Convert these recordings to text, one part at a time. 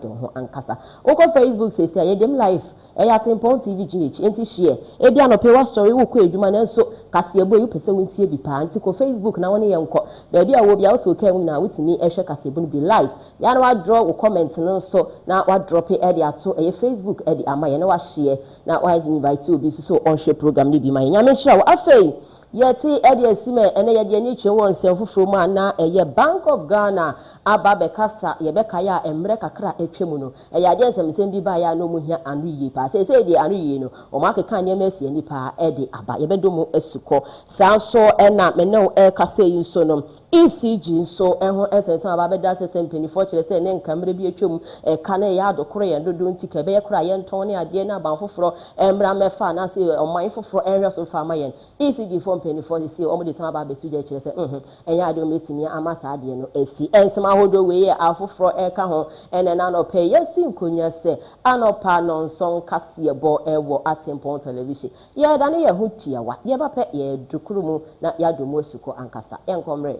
ho ankasa oko Facebook say say dem live Atenpong TV GH enti share e bia no pe wa story wo ko edwuma na nso kasebo yu pese wontie bi pa anti ko Facebook na woni yenko da bia wo bia wo ka mu na wotini ehwe kasebo no bi live ya na wa draw wo comment no so na wa drop e de ato e Facebook e de amaye na wa share na wa invite obi so on share program ni bi ma nya me share wo afei yeti edi esime ene yedi ani twe won semfoforo mu ana eye Bank of Ghana aba bekasa ye bekaya emre kakra etwemu no eye ade nsem bi ba ya no mu hia anu yi pa se di anu yi no o ma keka ne ma sie ni pa edi aba ye bedomo esuko sanso ena menno kasa yi so no ECG so ehho esensan aba beda sesem penifo kire se ne nkamre bi etwem ka na ya adokoro ye dodo ntike be ye kra ye nton ne ade na banfoforo emra mefa na se oman foforo enhwe so fa mayen ECG for penifo se o mo de sama ba betu je kire se enya ade o metimi amasa ade no esi ensema hodo we ye afoforo ka ho ene na no pe yesi nkonya se anopa no nson kase bo ewo Atenpong television ye da ne ye hotia wa ye ba pe ye dukuru mu na ya domo suko ankasa enkomre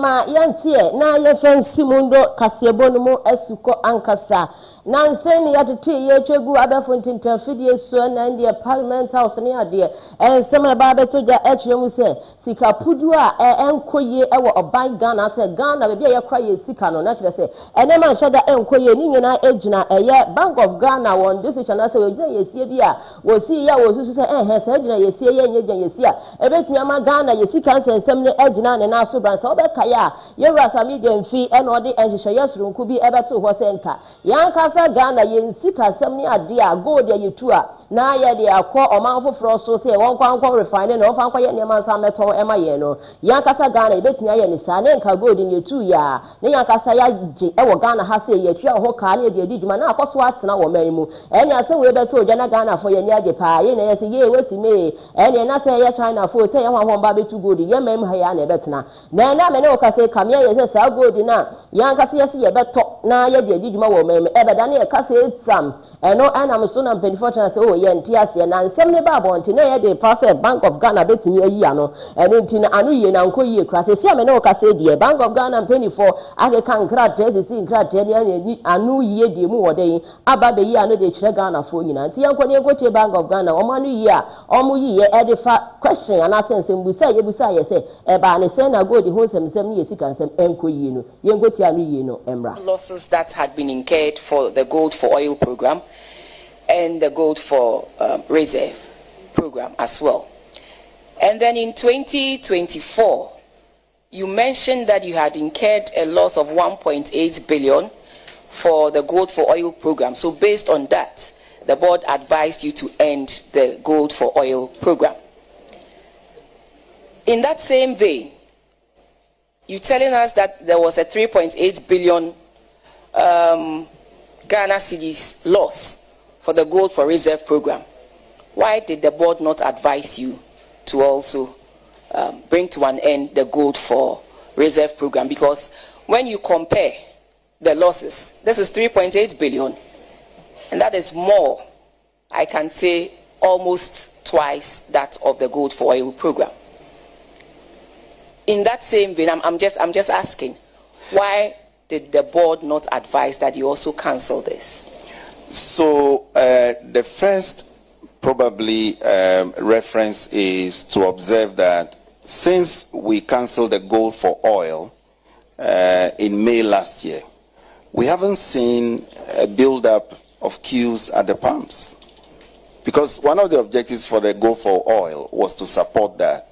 ma yantie na ye fansi mundo kasebo no mu esuko ankasa na nseni yatete ye twegu abefontinta fidie so na ndie parliament house ne ade ensema ba betoja ekyemu se sika pudu a enkoye ewo oban Ghana se Ghana be bia ye kra ye sika no na kire se ene ma hyada enkoye ni nyina ejina eye Bank of Ghana won decision na se ojina yesie bia wosi ya wosusu se se ejina yesie ye nyegyan yesia ebetimi ama Ghana yesika nsensem ne ejina ne na so bransa obekaya ye rasa media mfi ene ode enhyehyɛ yesrunku bi ebeto ho se nka yankasa Ghana yensika sem ne ade a gold ya yetu a na ye de akọ omanfoforo so se won kwankwan refine na ofan kwaye ne mansa meton ema ye no yankasa Ghana ebetimi aye ne sa ne nka gold ne yetu ya ne yankasa ya je ewo Ghana ha se yetu ho ka ne de adiduma na akoso atena wo man mu ene ase we beto oja na Ghana fo ye ni age pa ye na ye se ye wesi me ene na se ye China fo se ye hwan ba betu gold ye mam ha ya na ebetena na me ne o ka se kamia ye se sa gold na yankasa ye se ye beto na ye de adiduma wo man ebeda ne ye ka se exam eno anam so na penifo chana se o ye ntiase na nsem ne ba bonti na ye de pass Bank of Ghana betimi ayi ano eno nti na anu ye na nkoyie kra se sia me ne o ka se de Bank of Ghana penifo age kan kra tese si kra te ne anu ye de mu wode aba be yi ano de kire Ghana fo nyina nti yanko ne gote Bank of Ghana o manu yi a o mu yi ye e de fa question ana sensem busa ye busa ye se e ba ne se na go de ho nsem ne ye sika nsem enkoyie no ye ngoti anu yi no emra losses that had been incurred for the gold for oil program and the gold for reserve program as well. And then in 2024, you mentioned that you had incurred a loss of 1.8 billion for the gold for oil program. So based on that, the board advised you to end the gold for oil program. In that same vein, you're telling us that there was a 3.8 billion Ghana cedis loss for the gold for reserve program. Why did the board not advise you to also bring to an end the gold for reserve program? Because when you compare the losses, this is 3.8 billion, and that is more, I can say, almost twice that of the gold for oil program. In that same vein, I'm just asking, why did the board not advise that you also cancel this? So the first probably reference is to observe that since we canceled the gold for oil in May last year, we haven't seen a build-up of queues at the pumps. Because one of the objectives for the gold for oil was to support that.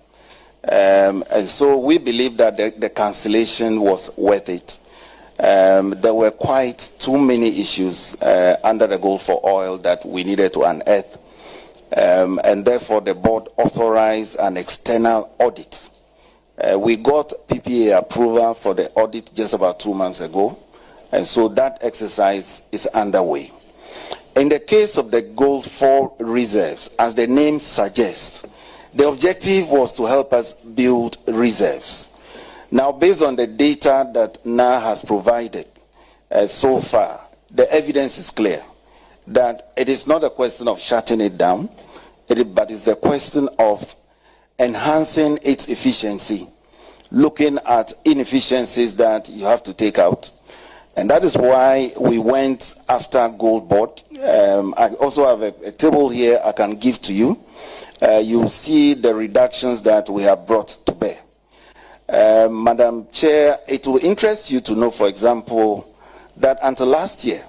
And so we believe that the cancellation was worth it. There were quite too many issues under the gold for oil that we needed to unearth, and therefore the board authorized an external audit. We got PPA approval for the audit just about 2 months ago, and so that exercise is underway. In the case of the gold for reserves, as the name suggests, the objective was to help us build reserves. Now, based on the data that NA has provided so far, the evidence is clear that it is not a question of shutting it down, but it's a question of enhancing its efficiency, looking at inefficiencies that you have to take out. And that is why we went after Gold Board. I also have a table here I can give to you. You'll see the reductions that we have brought to bear. Madam Chair, it will interest you to know, for example, that until last year,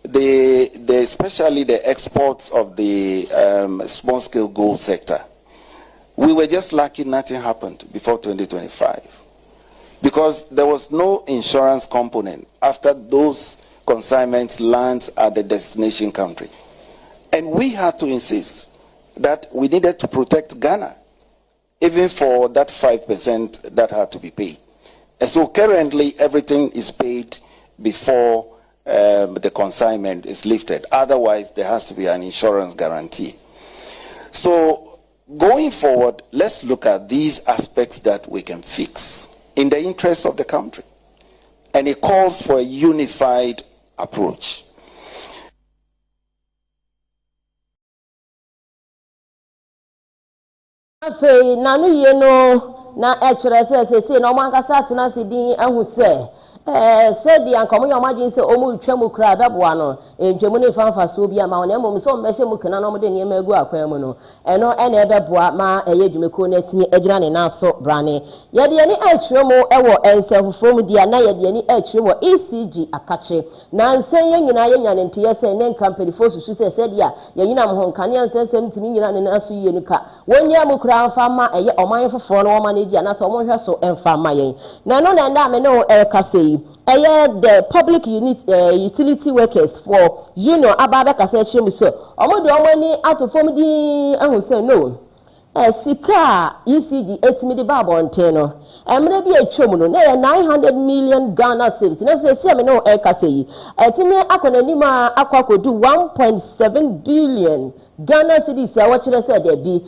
especially the exports of the small-scale gold sector, we were just lucky nothing happened before 2025 because there was no insurance component after those consignments land at the destination country. And we had to insist that we needed to protect Ghana, even for that 5% that had to be paid. And so currently everything is paid before the consignment is lifted. Otherwise, there has to be an insurance guarantee. So going forward, let's look at these aspects that we can fix in the interest of the country. And it calls for a unified approach. Said the uncommon imagine say omu twemu kra beboa no entwemu ne fanfa so bia ma na mom so mmehye mu kana no mo de ne magu akwam no eno ene beboa ma eye dwumeko na timi agira ne na so brane ye de ni atwemu ewo ensefofom dia na ye de ni atwemu ECG akache na nsen ye nyina ye nya ne ntiye se ne company fo susu se said dia ye nyina mo honkane ansensem timi nyina ne na so ye nuka wonya mu kra mfa ma eye oman fofo no wo ma ne dia na so mo hwe so emfa ma yen na no na nda me no kase the public utility workers for union ababe kase chim so omo de omo ni atofom di ehun say no sika ECG 8 million babonte no emre bi atwom no na 900 million Ghana cedis na say me no kase yi etimi akonani ma akwakodu 1.7 billion Ghana cedis a watchere say there be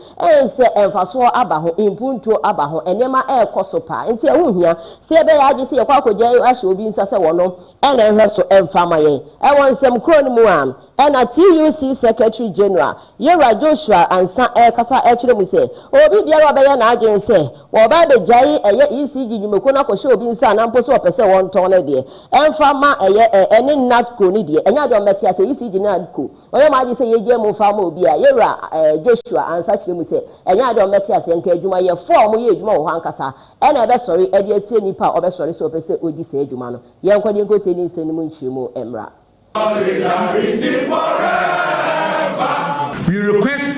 say emfaso abaho impunto abaho enema ekosopa nti ehunhia say be ya agi say yakwakoje ahye obi nsa say wono ene hwe so emfama yen ewonsem kro no mu am ena TUC Secretary General Yera Joshua ansa kasa ekire mu say obi biara be ya na adwen say wo ba be jai eye ECG nyumeko na kohye obi nsa na mpo so opese won ton na de emfama eye ene natko ni de enya de metia say ECG natko oyo ma agi say yeje mu fama obi a Yera Joshua ansa kire mu say enya de metia say nka adwuma ye form ye adwuma wo hankasa ena be sorry e de atie nipa obe sorry so opese odi say adwuma no ye nkwade nkote ni nsani mu nchiremu emra. We request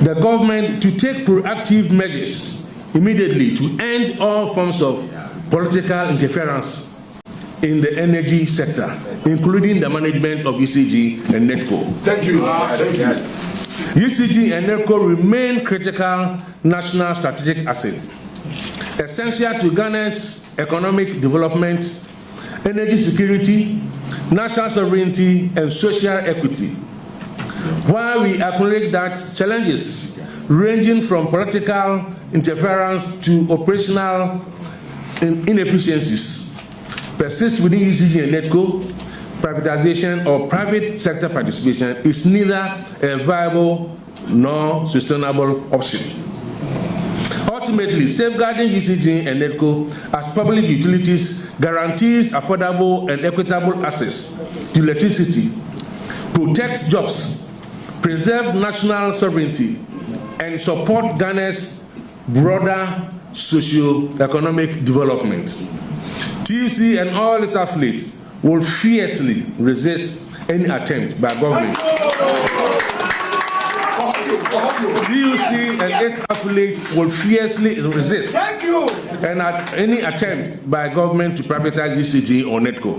the government to take proactive measures immediately to end all forms of political interference in the energy sector, including the management of ECG and NETCO. Thank you. Thank you. ECG and NETCO remain critical national strategic assets, essential to Ghana's economic development, energy security, national sovereignty, and social equity. While we acknowledge that challenges ranging from political interference to operational inefficiencies persist within ECG and NETCO, privatization or private sector participation is neither a viable nor sustainable option. Ultimately, safeguarding ECG and NETCO as public utilities guarantees affordable and equitable access to electricity, protects jobs, preserve national sovereignty, and support Ghana's broader socio-economic development. TUC and all its affiliates will fiercely resist any attempt by government. TUC and its affiliates will fiercely resist any attempt by government to privatize ECG or NETCO,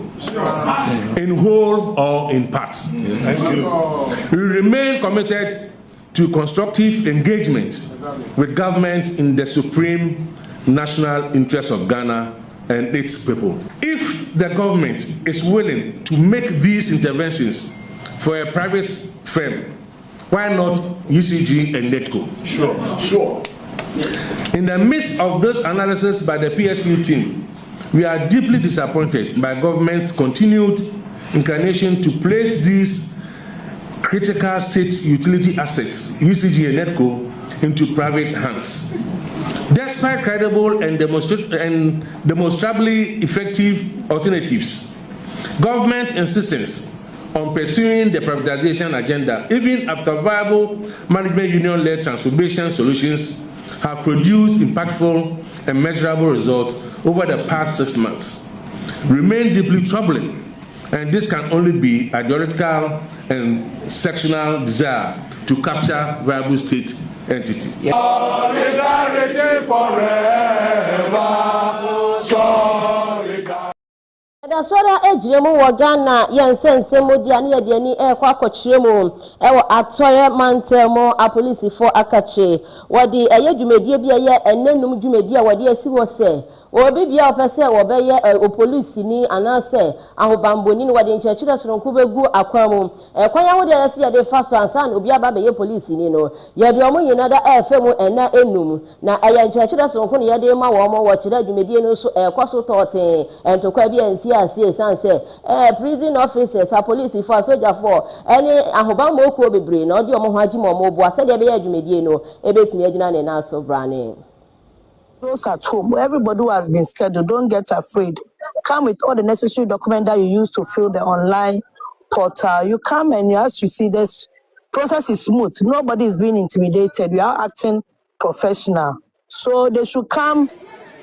in whole or in part. We remain committed to constructive engagement with government in the supreme national interest of Ghana and its people. If the government is willing to make these interventions for a private firm, why not ECG and NETCO? Sure. In the midst of this analysis by the PSP team, we are deeply disappointed by government's continued inclination to place these critical state utility assets, UCG and NEDCO, into private hands. Despite credible and demonstrably effective alternatives, government insistence on pursuing the privatization agenda, even after viable management union-led transformation solutions have produced impactful and measurable results over the past 6 months, remain deeply troubling, and this can only be ideological and sectional desire to capture viable state entity. Solidarity forever. Da sora ejiremu wo Ghana yensense modia ne yede ni ekwa kochiremu ewo atoye mantemo apolisifo akache wodi eye dwumedie bia ye enenum dwumedie wodi asi wo se obi bia opese wo be ye opolisi ni anase ahobamboni ni wodi nchechire soronko begu akwamu ekwan ya wodi yesi yede faso ansan obi aba be ye polisi ni no yede omo yinada efemu ena enum na eye nchechire soronko ni yede ma wo mo wo chire dwumedie no so ekwaso tote entokwa bia ensi asi sanse prison officers a police for soldier for any ahobambo okuo bebre na odi omo ho agimo omo bo ase de be ya dwumedie no ebetimi agina ne na so brane. Those at home, everybody who has been scheduled, don't get afraid. Come with all the necessary documents that you use to fill the online portal. You come and you have to see this process is smooth. Nobody is being intimidated. We are acting professional. So they should come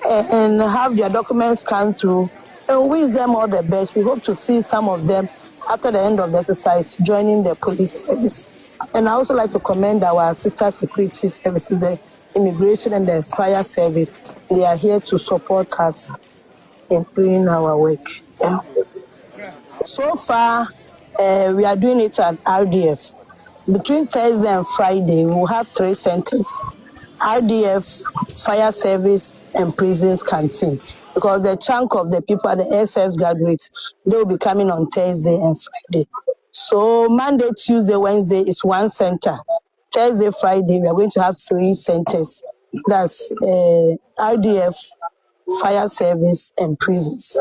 and have their documents come through. And we wish them all the best. We hope to see some of them after the end of the exercise joining the police service. And I also like to commend our sister security services, the immigration and the fire service. They are here to support us in doing our work. So far, we are doing it at RDF. Between Thursday and Friday, we will have 3 centers: RDF, fire service, and prisons canteen. Because the chunk of the people at the SS graduates, they will be coming on Thursday and Friday. So Monday, Tuesday, Wednesday is 1 center. Thursday, Friday, we are going to have 3 centers. That's RDF, fire service, and prisons.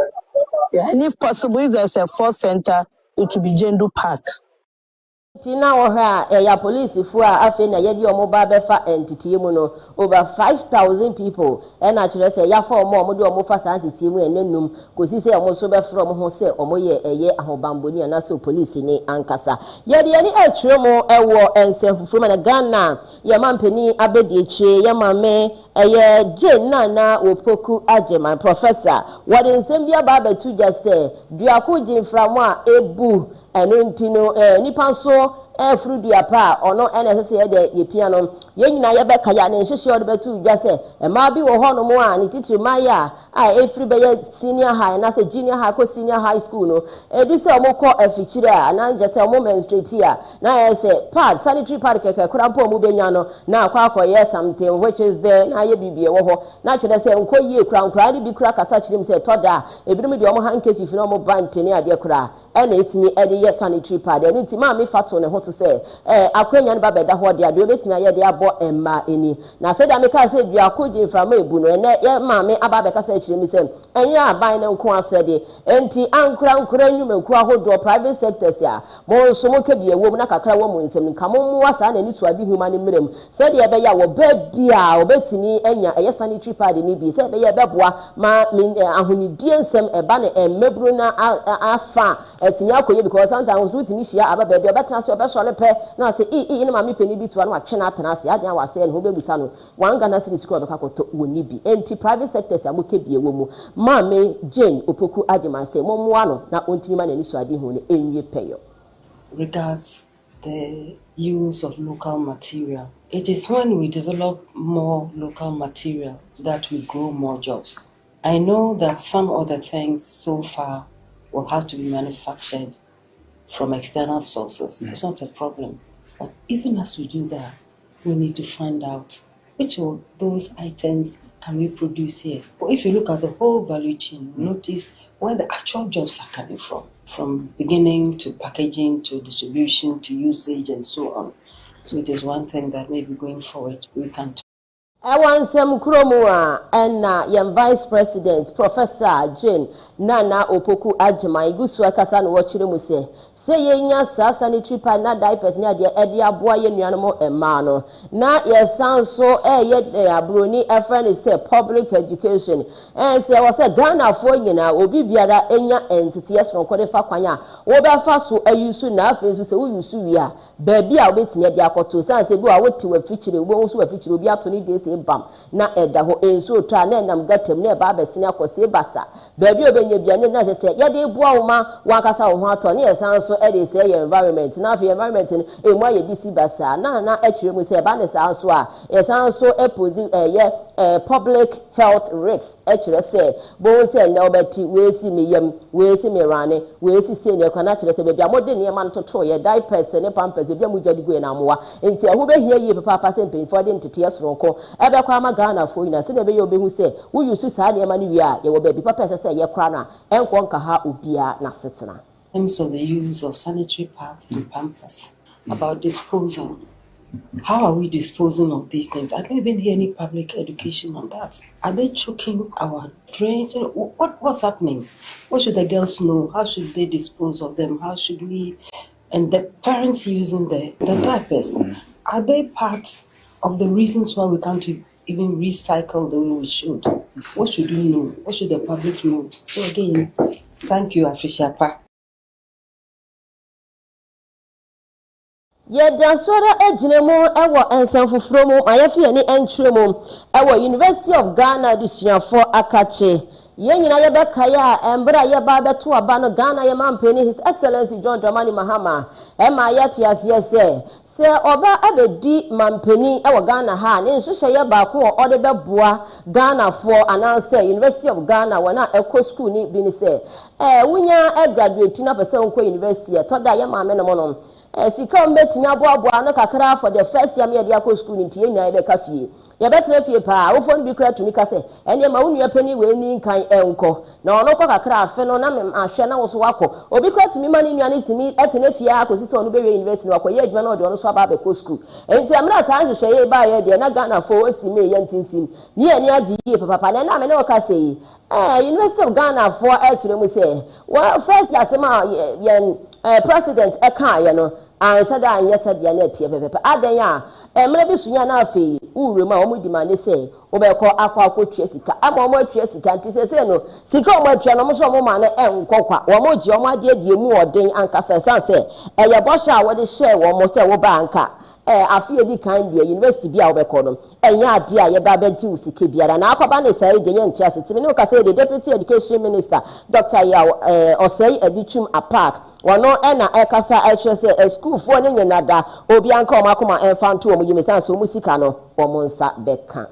Yeah, and if possible, if there's a 4th center, it will be Jendu Park. Tina oha ya police fu a afi na yedi omo ba befa entity mu no over 5,000 people and actually say ya for omo de omo fa sa entity mu enenum ko si say omo so be from ho say omo ye eye ahobamboni na so police ni ankasa yedi yani atwere mu ewo ensemfufu na Ghana ye mampani abedi eche ye mame eye Jane na opoku agema professor what nsem bia ba betu just say duako jimframu a ebu enentino nipa so fruit dia pa ono NSS ye de ye piano ye nyina ye beka ya ne nhihye ode betu dwa se ma bi wo hono mo a ne titiri maya a efri be ye senior high na se junior high ko senior high school no edu se omokọ afichire a na nje se omo menstrate a na ye se pad sanitary pad keke kurampo mu benya no na akwa ye something which is there na ye bibie wo ho na kire se nko yie kura bi kura kasa kire se toda ebirum de omo handkerchief na omo bantene ade kura ene etini ede ye sanitary pad ene ti ma me fato ne ho to say akwenya ne ba beda ho de ade obetimi aye de abo emma eni na se da me ka se dua koji frama ebu no ene ye ma me aba be ka se kire mi se enya aban ne nko asede enti ankura nyumeku ahodo private sectors ya mo so mo kebie wo na kakra wo mo nsem nka mo mo wasa na ni tuade huma ne mrem se de be ya wo ba bia obetimi enya eye sanitary pad ni bi se be ye beboa ma ahonidie nsem eba ne emmebru na afa etimi akoye because sometimes we timi hia aba bia obetana se obesole pe na se ni ma me pani bi to na atwe na atena se adan wase ne ho bebusa no wan Ghana city school be kakoto woni bi enti private sectors ya mo kebie wo mu ma me Jane opoku agema se mo mo ano na ontimi ma na ni so ade hu ne enwie peyo. Regards the use of local material. It is when we develop more local material that we grow more jobs. I know that some other things so far will have to be manufactured from external sources. It's not a problem. But even as we do that, we need to find out which of those items can we produce here. But if you look at the whole value chain, you notice where the actual jobs are coming from beginning to packaging to distribution to usage and so on. So it is one thing that maybe going forward we can Ewansem Kromua and Yam Vice President Professor Jane Nana Opoku Ajima Igusu Akasan Wachiremuse. Say yenya sa sanitary pad na diapers na de edi aboa ye nuanamo emano. Na ye sound so ye abroni e friend say public education. And say was a Ghana for nyina obi biara enya entity yes no kode fa kwanya. Wo be fa so ayusu na afensu say wo yusu wi a baabi a obetine de akoto san say bi a woti wa fichire wo so wa fichire obi atoni de say bam na eda ho enso to na nam gatem na ba besine akose basa baabi obenye biane na say ye de boa wo ma wakasa wo ho ato na ye san so e de say environment na for environment e mo ye bisi basa na akire mu say ba ne san so a ye san so e posi public health risks akire say bo say na obeti we si meyam we si merane we si say ne kwa na akire say baabi amode ne ma ntoto ye diapers ne pampers bia mu jadi go na moa enti aho be hia yi papa se mpemfo de ntete yesronko ebe kwa ma Ghana fo ina se ne be ye obehu se wo yusu saa ne ma ne wi a ye wo baabi papa se ye kra na enko nka ha obia na setena. In terms of the use of sanitary pads and pampers, about disposal, how are we disposing of these things? I don't even hear any public education on that. Are they choking our drains? What's happening? What should the girls know? How should they dispose of them? How should we? And the parents using the diapers, are they part of the reasons why we can't even recycle the way we should? What should we know? What should the public know? So again, thank you, Afishapa. Ye dansora ejinemu ewo ensanfufromu ayefie ni entremu ewo University of Ghana dusiafo akache ye nyina ye bekaya embra ye ba beto aba no Ghana ye mampeni His Excellency John Dramani Mahama ema yati asese se oba abedi mampeni ewo Ghana ha ne nhwehwe ye ba ko ode beboa Ghana for announce University of Ghana wana eco school ni bi ni se wunya graduate na pese onko university to da ye maame no mono sika mbetimi aboaboa no kakra for the first year me dey akọ school nti enya ebe ka fie ye betre fie pa wo fon bi kra tumi ka se ene ma wonu apani we ni nkan enko na ono kọ kakra afe no na me ahwe na wo so wakọ obi kra tumi ma ni nuane timi etene fie akosi se ono be university wakọ ye adwuma na ode ono so aba be ko school enti amra sa nhwehwe ye ba ye de na Ghana for osi me ye ntinsim ni ani agi ye papa na me na wo ka se University of Ghana for actually we say well first year sema president eka ye no an sada an yesa dia na tie pepe adan ya emre bi sunya na afi ure ma omo di ma ne se obekọ akwa tue sika ama omo tue sika nti se no sika omo tue no mo so omo ma na enkokwa omo ji omo ade die mu odin ankasa sanse eye bosha wo de share wo mo se wo ba anka afi edi kan die university bia obekọ no enya ade a ye ba ba ji usike biara na akwaba ne sai de ye ntia setimi ne ka say the deputy education minister Dr. Osei Edichum Apak wano ena ekasa actually say school for ne nyenada obi anka o makoma enfanto o yimisa so musika no o monsa beka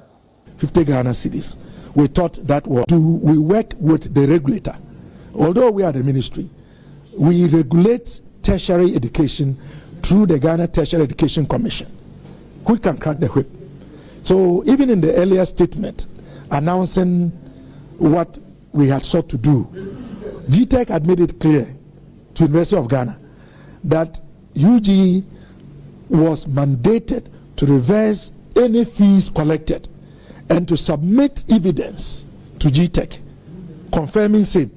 50 Ghana cities. We thought that we work with the regulator. Although we are the ministry, we regulate tertiary education through the Ghana Tertiary Education Commission, who can crack the whip. So even in the earlier statement announcing what we had sought to do, GTEC had made it clear to University of Ghana that UG was mandated to reverse any fees collected and to submit evidence to GTEC confirming same.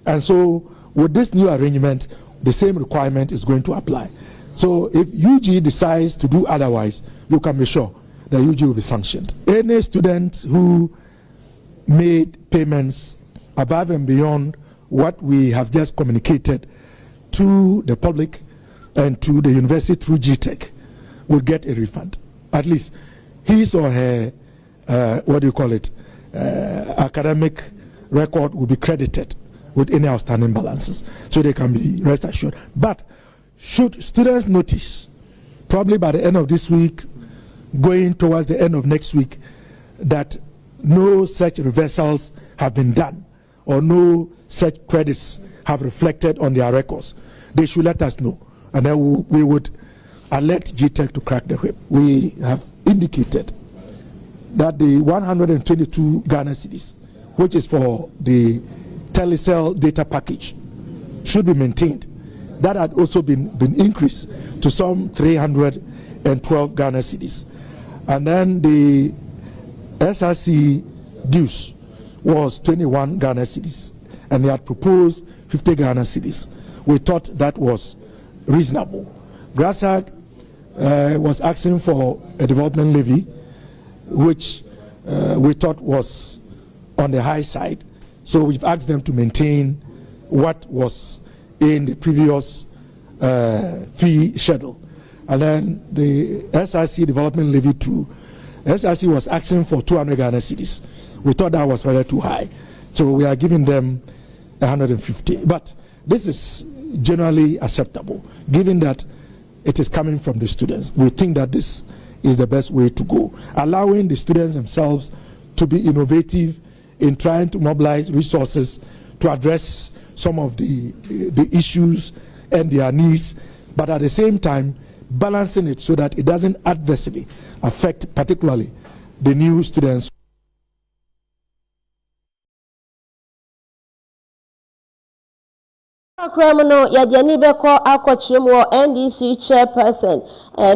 And so with this new arrangement, the same requirement is going to apply. So if UG decides to do otherwise, you can be sure that UG will be sanctioned. Any student who made payments above and beyond what we have just communicated to the public and to the university through GTEC will get a refund. At least his or her, academic record will be credited with any outstanding balances, so they can be rest assured. But should students notice, probably by the end of this week, going towards the end of next week, that no such reversals have been done or no such credits have reflected on their records, they should let us know, and then we would alert GTEC to crack the whip. We have indicated that the 122 Ghana cedis, which is for the telecell data package, should be maintained. That had also been increased to some 312 Ghana cedis. And then the SRC dues was 21 Ghana cedis, and they had proposed 50 Ghana cedis. We thought that was reasonable. Grasag was asking for a development levy, which we thought was on the high side. So we've asked them to maintain what was in the previous fee schedule. And then the SRC development levy too. SRC was asking for 200 Ghana cedis. We thought that was rather too high. So we are giving them 150. But this is generally acceptable, given that it is coming from the students. We think that this is the best way to go, allowing the students themselves to be innovative in trying to mobilize resources to address some of the issues and their needs, but at the same time balancing it so that it doesn't adversely affect particularly the new students. Criminal Yadiani Beko Akochimo NDC chairperson,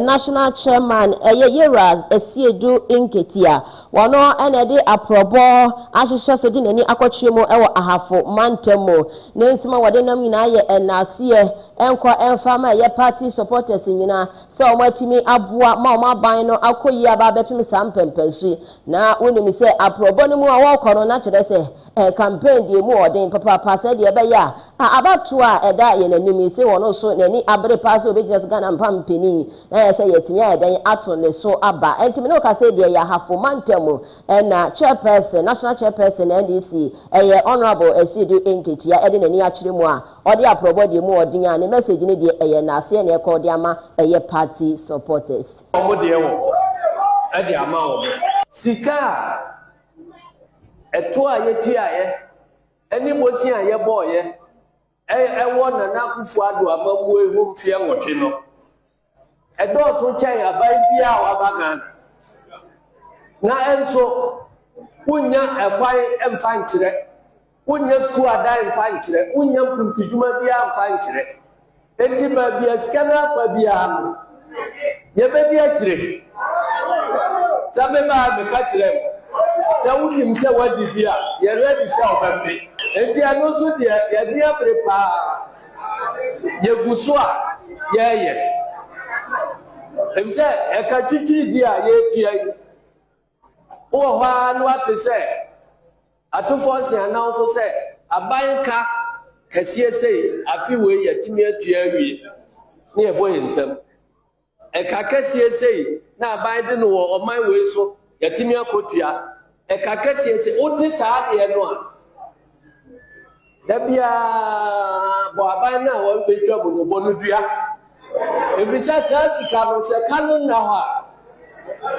national chairman, Yeras, Esiedu Inketia, Wano Enedi Aprobo, Ashisha Sodin, any Akochimo, Ewa Ahafo, Mantemo, Nensima Wadenamina, and Nasia, Enqua and Farmer, ye party supporters in Yina, so what to me Abua, Mama Bino, Akoya Babepim Sampem Pensi. Now, when you say Aprobonimu, I walk on natural say, campaign the more than Papa Passed, Yabaya, about eda ye nanimi se wono so nani abre pass obedience Ghana mpampeni na say yetinya eden ato ne so aba entimi no ka say de ya hafo mantemu na chairperson national chairperson NDC honorable Esiedu Inketia ede nani akire mu a ode aprobo de mu odin a ne message ne de na ase na ekọ de ama party supporters omo de wo ede ama wo sika eto a yetua ye eni bosi a ye boy ye ewo na nakufu ado amamu ehum fie ngote no edo so chen abai bia wabagan na enso unya ekwai emfa nkire unya school ada emfa nkire unya mputujuma bia emfa nkire enti ba bia skana fa bia no ye be bia kire sabe ba me ka kire se wunim se wadi bia ye ready se obafi enti ano so dia ya dia prepare ye gusua ye emse e ka titiri dia ye tia o ha no ate se atofo se ana so se abanka kasie sei afi we yatimi atua awie ne e boy nsam e ka kasie sei na aban de no o man we so yatimi akotua e ka kasie sei o ti sa de no a dabia bo aban na wo betwa bo no bonudua efisha sika no se kanu na ha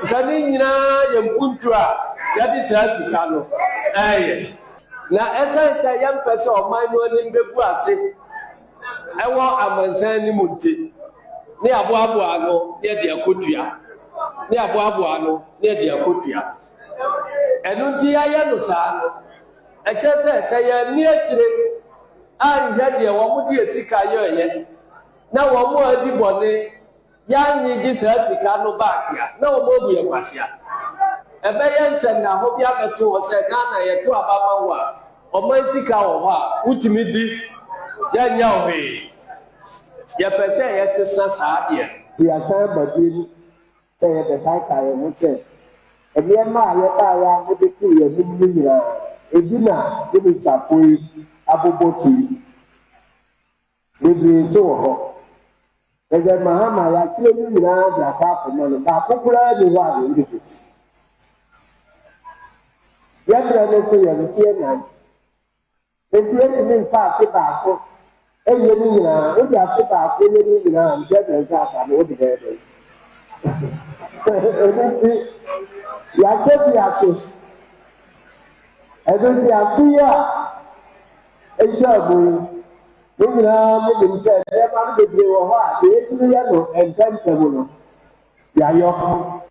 kani nyina yempuntu a yadi sika no na esensa yempese o man no ni mbegu ase ewo amansan ni munti ni aboabo ano ne de akotua ni aboabo ano ne de akotua enu ti aye no sa no echese se ya ni akire anje de wo mu de sika ye na wo mu adi bone ya nyi ji sika no back ya na wo mu ye kwasia ebe ye nse na ho bia beto wo se na ye to abama wo a o man sika wo ho a utimi di ya nya o he ye pese ye sesa sa de ya san badiri se ye de kai ye mu se ebe ma ye ba ya mu de ku ye nim ni ya edina de bi sapoi aboboti bibi so ho ebe mahama ya tie ni na dia pa ko no ba kokura ni wa ni ndi ya tra ne so ya tie na etie ni fa ti ba ko eye ni na o dia ti ba ko ni na nje de za ka no de de ya che ti ati ebe ti ati ya ejabu Nina mimi said, "Ever did you what? The Israel and Pentagon. Yayo."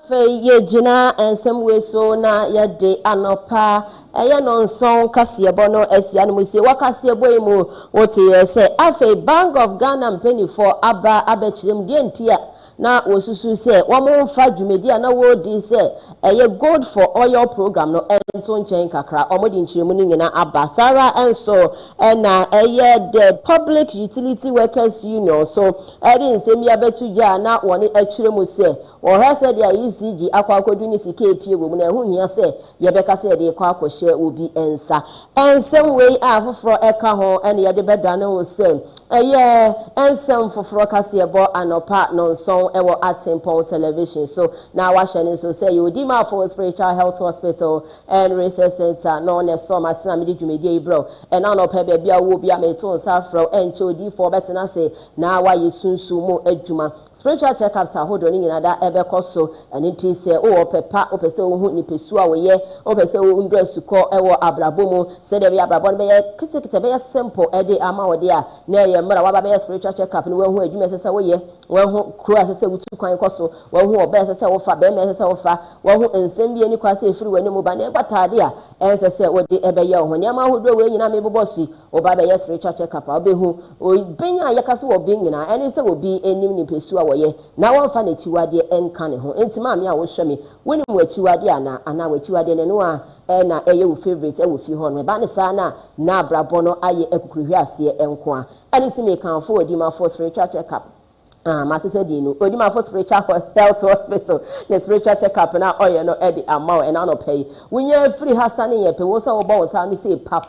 Fe ye jina and some way so na ya de anopa eye no nson kasebo no esia no se wakasebo emu wote ye say afe Bank of Ghana mpanyfo aba abechirem de ntia na wosusu se womfa dwumedi na wodi se eye gold for oil program no ento nchen kakra omodi nchiremu ni nyina abasara enso na eye the Public Utility Workers Union so edi nsem ya betu ya na woni achiremu se wo hase dia ECG akwakodu ni sike pie wo mu na hu hia se ye beka se de kwa akohye obi ensa ensem we afoforo eka ho ene ye de bedane wo se eye ensem foforo kasebo anopa no nson ewo Atenpong television so na wa shane so say you dima for spiritual health hospital and research center no ne so masina me dwumedi ibro and na no pe bia wo bia me to nsafro enchodi for betena say na wa yesunsu mu adwuma spiritual checkups ahodo ni nyina da ebekọ so ani ti se o pepa o pese o hu ni pesu a wo ye o pese o ndo asuko ewo abrabomu se de bia abrabon be ye kitikite be simple ede ama wo de a na ye mra wa ba be spiritual checkup ni wo hu adwuma se wo ye wo hu kro se wutu kwan koso wo hu obe se wo fa be me se wo fa wo hu ensem bi ani kwa se efiri wani mu ba na egbatade a ense se wo de ebe ye ho ni ama ahodo we nyina me bobosi o ba be ye spiritual checkup a be hu o benya yakase wo be nyina eni se wo bi enim ni pesu woye na wonfa na chiwade enka ne ho entima me a wo hweme woni mu chiwade ana wo chiwade ne no a na eye wo favorite e wo fi ho no ba ne sa na abrabo no aye akukuruhwe ase enko a anytime kan fo odi ma for spiritual checkup masese di no odi ma for spiritual health hospital na spiritual checkup na oye no e di amount e na no pay wunya free hasane ye pe wo sa wo bo sa ni say pa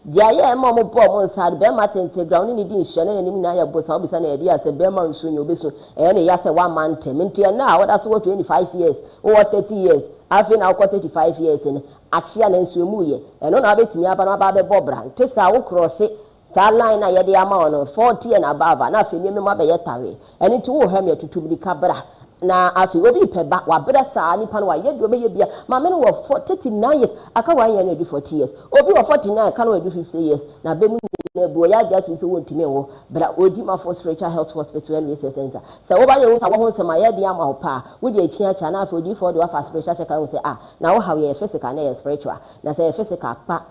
dia ye mo mo bo mo sa be ma tentegra ni di nhye na ni na ya bo sa obi sa na e di ase be ma nsu nyo obesu e na ya se 1 month mentia na wo da so 25 years or 30 years afi na wo 35 years ni achia na nsu emu ye e no na betimi aba na ba be bobra ntesa wo cross ta line na yede ama no 40 and above na afi nyeme ma be yetawe eni ti wo hem yetutubiri kabra na afi obi peba wa bra saa nipa no wa yede obe ye bia ma me no wo 39 years aka wa ye no 40 years obi wo 49 aka no 50 years na be mu na bu ya dia tu so wontime wo bra odi ma for spiritual health hospital and research center so wo ba ye wo sa wo ho sema yede ama ho pa wo de achi acha na afi odi for the wa spiritual check wo say na wo how ye physical na ye spiritual na say physical pa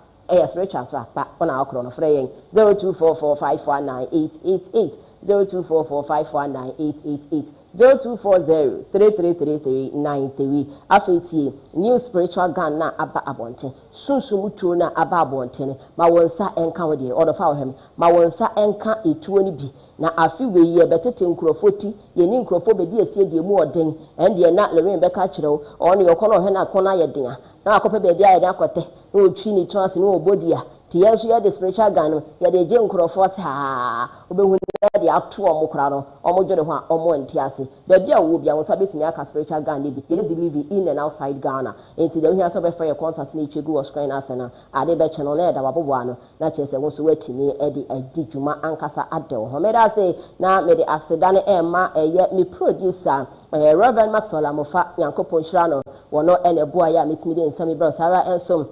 spiritual so pa ona okro no frɛ yɛn 0244519888 0244519888 0240333393 afetie new spiritual gun na aba abonten sunsumutuo na aba abonten ma wonsa enka wo de odofa wo hem ma wonsa enka etuo ni bi na afi we ye betete nkrofoti ye ni nkrofo bedi esie de mu oden ende na lewen beka kirew ono yokono he na kona ye den na akope bedi aye na akote na otwi ni chance na obodua ti yesu ye the spiritual gun ye de je nkrofo sa obehu de ato omukra no omodwere ho a omo ntiase ba bia wo bia won sabetimi aka spiritual gun ne bi ye believe in and outside Ghana enti de hia so be free contact na itwegu was screen asena ade be channel na da babobo ano na chese won so watimi e de adidwuma ankasa ade ho me da say na me de asedane ma eye me producer Reverend Maxwell Amofa Yankopon Shirano wono ene boa ya metimi de nsami bro Sarah ensom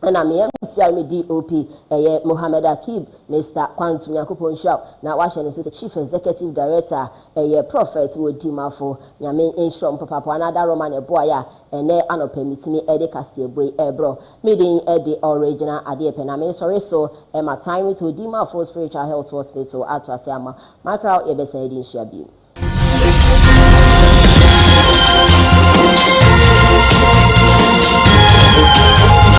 and I'm here DOP Mohammed Akib Mr. Quantum Yakupon Shaw na Washington is the Chief Executive Director Prophet Wodima for Nyame Inshrom Papa another Roman Eboya ene anope mitimi ede kasebwe bro meeting ede original ade pename sorry so my time with Wodima for spiritual health hospital atwase ama macro ebesa edi nhia bi